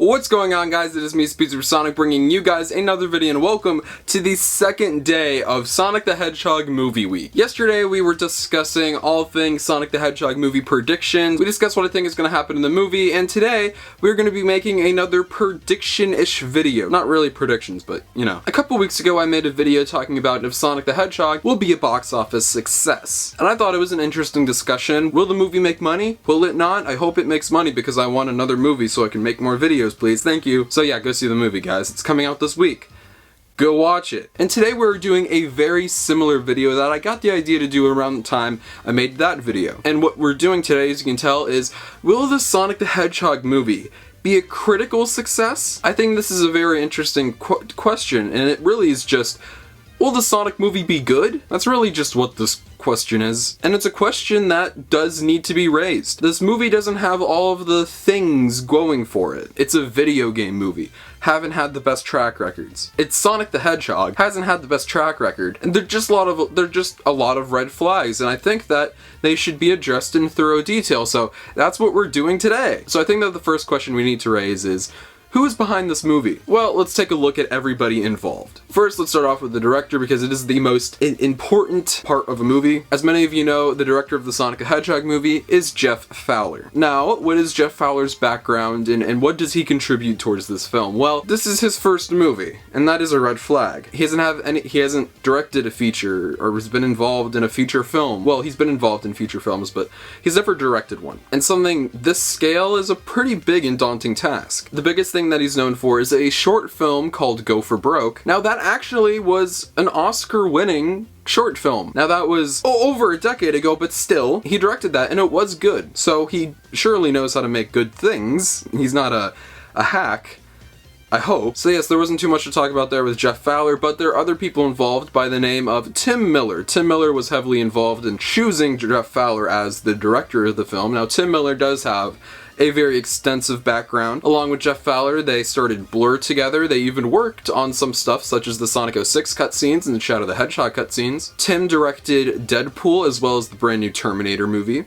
What's going on, guys? It is me, SpeedSuperSonic, bringing you guys another video, and welcome to the second day of Sonic the Hedgehog Movie Week. Yesterday we were discussing all things Sonic the Hedgehog movie predictions. We discussed what I think is going to happen in the movie, and today we're going to be making another prediction-ish video. Not really predictions, but you know. A couple weeks ago I made a video talking about if Sonic the Hedgehog will be a box office success. And I thought it was an interesting discussion. Will the movie make money? Will it not? I hope it makes money because I want another movie so I can make more videos, please. Thank you. So yeah, go see the movie, guys. It's coming out this week. Go watch it. And today we're doing a very similar video that I got the idea to do around the time I made that video. And what we're doing today, as you can tell, is will the Sonic the Hedgehog movie be a critical success? I think this is a very interesting question, and it really is just, will the Sonic movie be good? That's really just what this question is. And it's a question that does need to be raised. This movie doesn't have all of the things going for it. It's a video game movie. Haven't had the best track records. It's Sonic the Hedgehog. Hasn't had the best track record. And they're just a lot of red flags, and I think that they should be addressed in thorough detail. So that's what we're doing today. So I think that the first question we need to raise is, who is behind this movie? Well, let's take a look at everybody involved. First, let's start off with the director because it is the most important part of a movie. As many of you know, the director of the Sonic the Hedgehog movie is Jeff Fowler. Now, what is Jeff Fowler's background and what does he contribute towards this film? Well, this is his first movie, and that is a red flag. He hasn't directed a feature or has been involved in a feature film. Well, he's been involved in feature films, but he's never directed one. And something this scale is a pretty big and daunting task. The biggest thing that he's known for is a short film called Go for Broke. Now that actually was an Oscar-winning short film. Now that was over a decade ago, but still, he directed that and it was good. So he surely knows how to make good things. He's not a hack, I hope. So yes, there wasn't too much to talk about there with Jeff Fowler, but there are other people involved by the name of Tim Miller. Tim Miller was heavily involved in choosing Jeff Fowler as the director of the film. Now Tim Miller does have a very extensive background. Along with Jeff Fowler, they started Blur together. They even worked on some stuff such as the Sonic 06 cutscenes and the Shadow the Hedgehog cutscenes. Tim directed Deadpool as well as the brand new Terminator movie.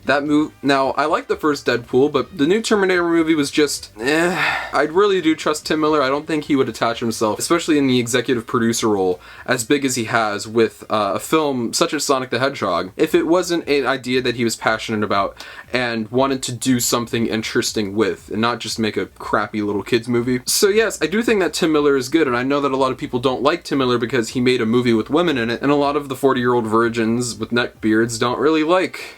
Now, I like the first Deadpool, but the new Terminator movie was just, I really do trust Tim Miller. I don't think he would attach himself, especially in the executive producer role, as big as he has with a film such as Sonic the Hedgehog, if it wasn't an idea that he was passionate about and wanted to do something interesting with, and not just make a crappy little kids movie. So yes, I do think that Tim Miller is good, and I know that a lot of people don't like Tim Miller because he made a movie with women in it, and a lot of the 40-year-old virgins with neck beards don't really like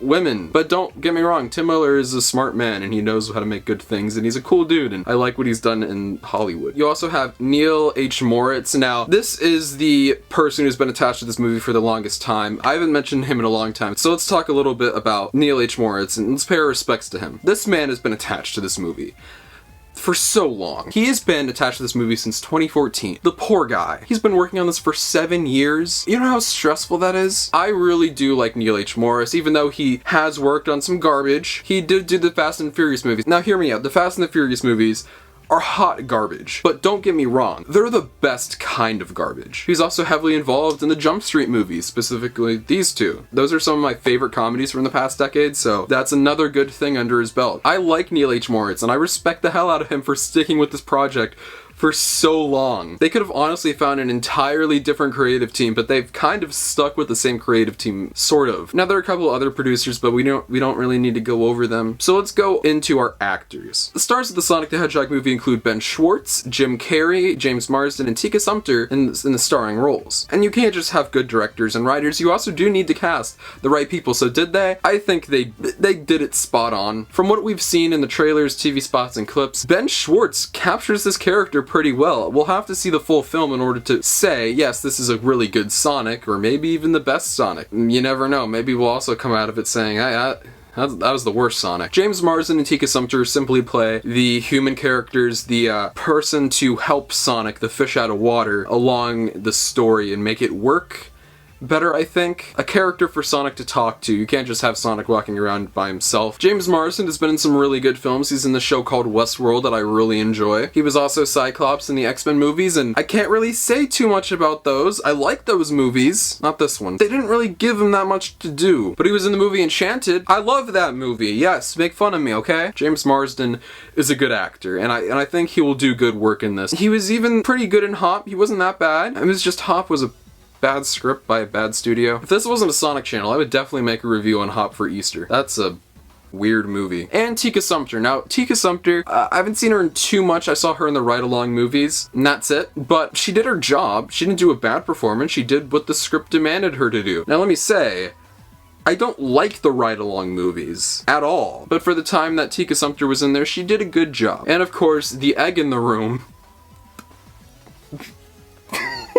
women. But don't get me wrong, Tim Miller is a smart man and he knows how to make good things, and he's a cool dude, and I like what he's done in Hollywood. You also have Neil H. Moritz. Now, this is the person who's been attached to this movie for the longest time. I haven't mentioned him in a long time, so let's talk a little bit about Neil H. Moritz and let's pay our respects to him. This man has been attached to this movie for so long. He has been attached to this movie since 2014. The poor guy. He's been working on this for 7 years. You know how stressful that is? I really do like Neil H. Morris, even though he has worked on some garbage. He did do the Fast and Furious movies. Now hear me out. The Fast and the Furious movies are hot garbage. But don't get me wrong, they're the best kind of garbage. He's also heavily involved in the Jump Street movies, specifically these two. Those are some of my favorite comedies from the past decade, so that's another good thing under his belt. I like Neil H. Moritz, and I respect the hell out of him for sticking with this project for so long. They could have honestly found an entirely different creative team, but they've kind of stuck with the same creative team, sort of. Now there are a couple other producers, but we don't really need to go over them. So let's go into our actors. The stars of the Sonic the Hedgehog movie include Ben Schwartz, Jim Carrey, James Marsden, and Tika Sumpter in the starring roles. And you can't just have good directors and writers, you also do need to cast the right people. So did they? I think they did it spot on. From what we've seen in the trailers, TV spots, and clips, Ben Schwartz captures this character pretty well. We'll have to see the full film in order to say, yes, this is a really good Sonic, or maybe even the best Sonic. You never know. Maybe we'll also come out of it saying, that was the worst Sonic. James Marsden and Tika Sumpter simply play the human characters, the person to help Sonic, the fish out of water, along the story and make it work better, I think. A character for Sonic to talk to. You can't just have Sonic walking around by himself. James Marsden has been in some really good films. He's in the show called Westworld that I really enjoy. He was also Cyclops in the X-Men movies, and I can't really say too much about those. I like those movies. Not this one. They didn't really give him that much to do. But he was in the movie Enchanted. I love that movie. Yes, make fun of me, okay? James Marsden is a good actor, and I think he will do good work in this. He was even pretty good in Hop. He wasn't that bad. It was just Hop was a bad script by a bad studio. If this wasn't a Sonic channel, I would definitely make a review on Hop for Easter. That's a weird movie. And Tika Sumpter. Now, Tika Sumpter, I haven't seen her in too much. I saw her in the ride-along movies, and that's it. But she did her job. She didn't do a bad performance. She did what the script demanded her to do. Now, let me say, I don't like the ride-along movies at all. But for the time that Tika Sumpter was in there, she did a good job. And of course, the egg in the room.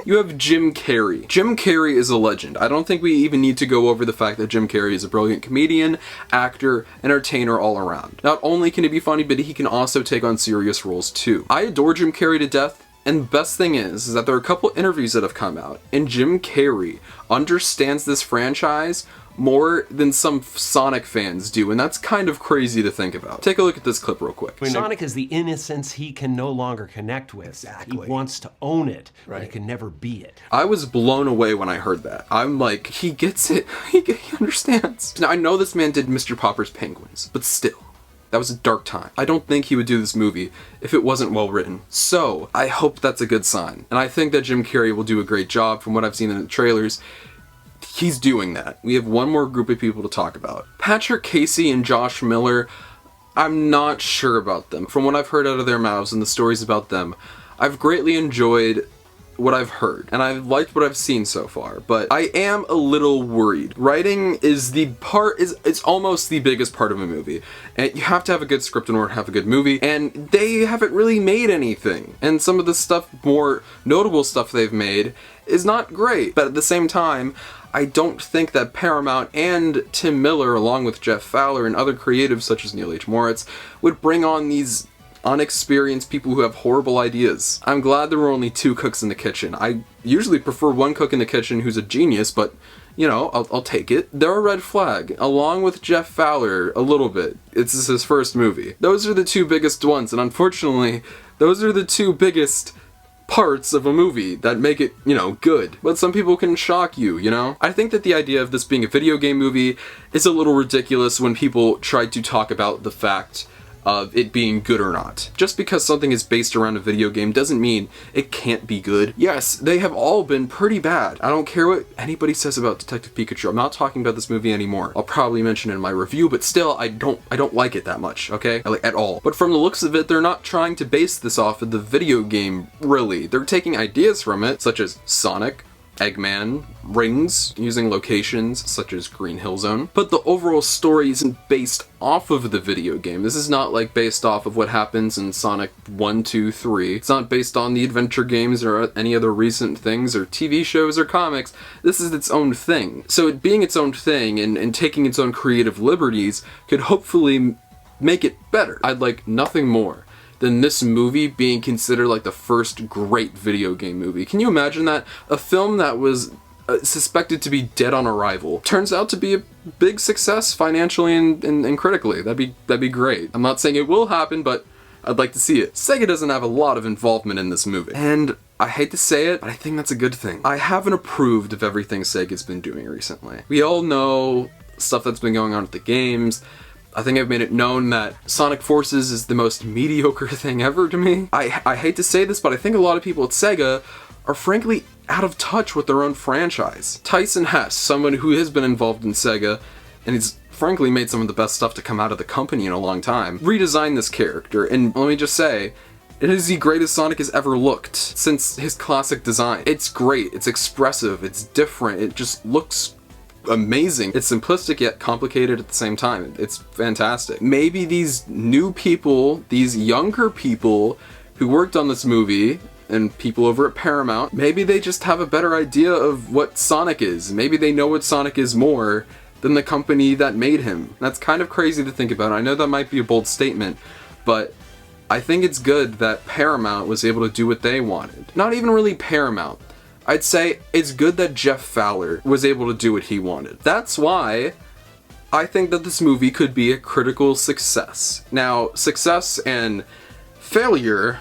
You have Jim Carrey. Jim Carrey is a legend. I don't think we even need to go over the fact that Jim Carrey is a brilliant comedian, actor, entertainer all around. Not only can he be funny, but he can also take on serious roles too. I adore Jim Carrey to death. And the best thing is that there are a couple interviews that have come out, and Jim Carrey understands this franchise more than some Sonic fans do, and that's kind of crazy to think about. Take a look at this clip real quick. Sonic is the innocence he can no longer connect with. Exactly. He wants to own it, right. but he can never be it. I was blown away when I heard that. I'm like, he gets it. He understands. Now, I know this man did Mr. Popper's Penguins, but still. That was a dark time. I don't think he would do this movie if it wasn't well written. So, I hope that's a good sign. And I think that Jim Carrey will do a great job from what I've seen in the trailers. He's doing that. We have one more group of people to talk about. Patrick Casey and Josh Miller, I'm not sure about them. From what I've heard out of their mouths and the stories about them, I've greatly enjoyed what I've heard, and I've liked what I've seen so far, but I am a little worried. Writing is it's almost the biggest part of a movie, and you have to have a good script in order to have a good movie, and they haven't really made anything, and some of the stuff, more notable stuff they've made, is not great, but at the same time, I don't think that Paramount and Tim Miller, along with Jeff Fowler and other creatives such as Neil H. Moritz, would bring on these unexperienced people who have horrible ideas. I'm glad there were only 2 cooks in the kitchen. I usually prefer one cook in the kitchen who's a genius, but, you know, I'll take it. They're a red flag, along with Jeff Fowler a little bit. It's his first movie. Those are the 2 biggest ones, and unfortunately, those are the 2 biggest parts of a movie that make it, you know, good. But some people can shock you, you know? I think that the idea of this being a video game movie is a little ridiculous when people try to talk about the fact of it being good or not. Just because something is based around a video game doesn't mean it can't be good. Yes, they have all been pretty bad. I don't care what anybody says about Detective Pikachu. I'm not talking about this movie anymore. I'll probably mention it in my review, but still, I don't like it that much, okay? Like, at all. But from the looks of it, they're not trying to base this off of the video game, really. They're taking ideas from it, such as Sonic, Eggman, Rings, using locations such as Green Hill Zone, but the overall story isn't based off of the video game. This is not like based off of what happens in Sonic 1, 2, 3. It's not based on the adventure games or any other recent things or TV shows or comics. This is its own thing. So it being its own thing and taking its own creative liberties could hopefully make it better. I'd like nothing more than this movie being considered like the first great video game movie. Can you imagine that? A film that was suspected to be dead on arrival turns out to be a big success financially and critically. That'd be great. I'm not saying it will happen, but I'd like to see it. Sega doesn't have a lot of involvement in this movie, and I hate to say it, but I think that's a good thing. I haven't approved of everything Sega's been doing recently. We all know stuff that's been going on with the games. I think I've made it known that Sonic Forces is the most mediocre thing ever to me. I hate to say this, but I think a lot of people at Sega are frankly out of touch with their own franchise. Tyson Hess, someone who has been involved in Sega, and he's frankly made some of the best stuff to come out of the company in a long time, redesigned this character, and let me just say, it is the greatest Sonic has ever looked since his classic design. It's great, it's expressive, it's different, it just looks amazing. It's simplistic yet complicated at the same time. It's fantastic. Maybe these new people, these younger people who worked on this movie, and people over at Paramount, maybe they just have a better idea of what Sonic is. Maybe they know what Sonic is more than the company that made him. That's kind of crazy to think about. I know that might be a bold statement, but I think it's good that Paramount was able to do what they wanted. Not even really Paramount, I'd say it's good that Jeff Fowler was able to do what he wanted. That's why I think that this movie could be a critical success. Now, success and failure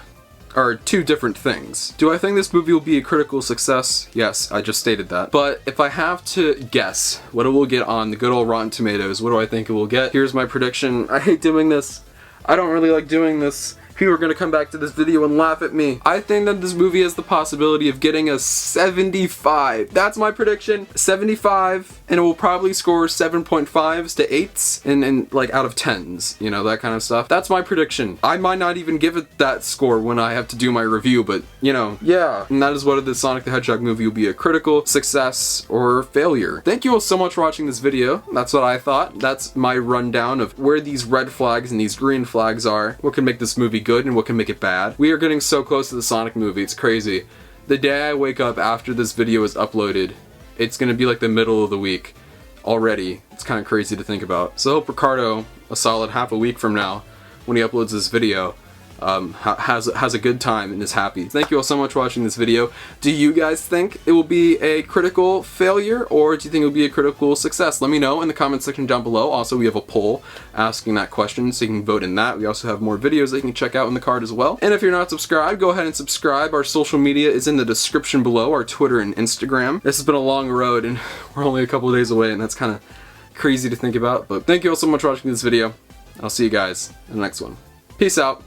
are two different things. Do I think this movie will be a critical success? Yes, I just stated that. But if I have to guess what it will get on the good old Rotten Tomatoes, what do I think it will get? Here's my prediction. I hate doing this. I don't really like doing this. People are gonna come back to this video and laugh at me. I think that this movie has the possibility of getting a 75. That's my prediction. 75, and it will probably score 7.5s to 8s and like out of 10s, you know, that kind of stuff. That's my prediction. I might not even give it that score when I have to do my review, but you know, yeah. And that is what the Sonic the Hedgehog movie will be, a critical success or failure. Thank you all so much for watching this video. That's what I thought. That's my rundown of where these red flags and these green flags are. What can make this movie good and what can make it bad. We are getting so close to the Sonic movie, it's crazy. The day I wake up after this video is uploaded, it's gonna be like the middle of the week already. It's kind of crazy to think about. So I hope Ricardo, a solid half a week from now, when he uploads this video, has a good time and is happy. Thank you all so much for watching this video. Do you guys think it will be a critical failure, or do you think it will be a critical success? Let me know in the comment section down below. Also, we have a poll asking that question, so you can vote in that. We also have more videos that you can check out in the card as well. And if you're not subscribed, go ahead and subscribe. Our social media is in the description below, our Twitter and Instagram. This has been a long road, and we're only a couple of days away, and that's kind of crazy to think about. But thank you all so much for watching this video. I'll see you guys in the next one. Peace out.